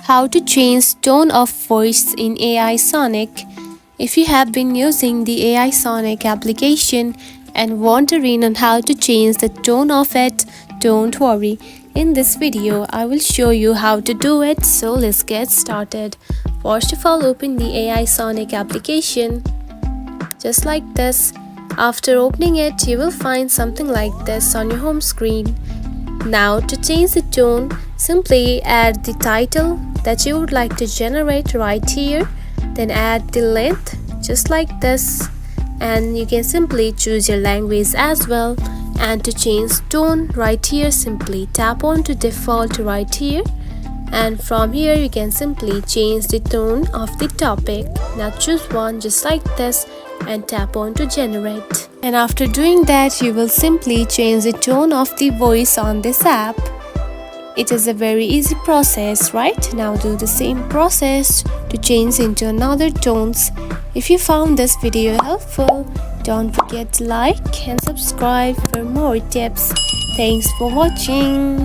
How to change tone of voice in AI Sonic. If you have been using the AI Sonic application and wondering on how to change the tone of it, don't worry. In this video, I will show you how to do it, so let's get started. First of all, open the AI Sonic application. Just like this. After opening it, you will find something like this on your home screen. Now to change the tone, simply add the title that you would like to generate right here, then add the length just like this, and you can simply choose your language as well. And to change tone right here, simply tap on to default right here, and from here you can simply change the tone of the topic. Now choose one just like this and tap on to generate. And after doing that, you will simply change the tone of the voice on this app. It is a very easy process, right? Now do the same process to change into another tones. If you found this video helpful, don't forget to like and subscribe for more tips. Thanks for watching.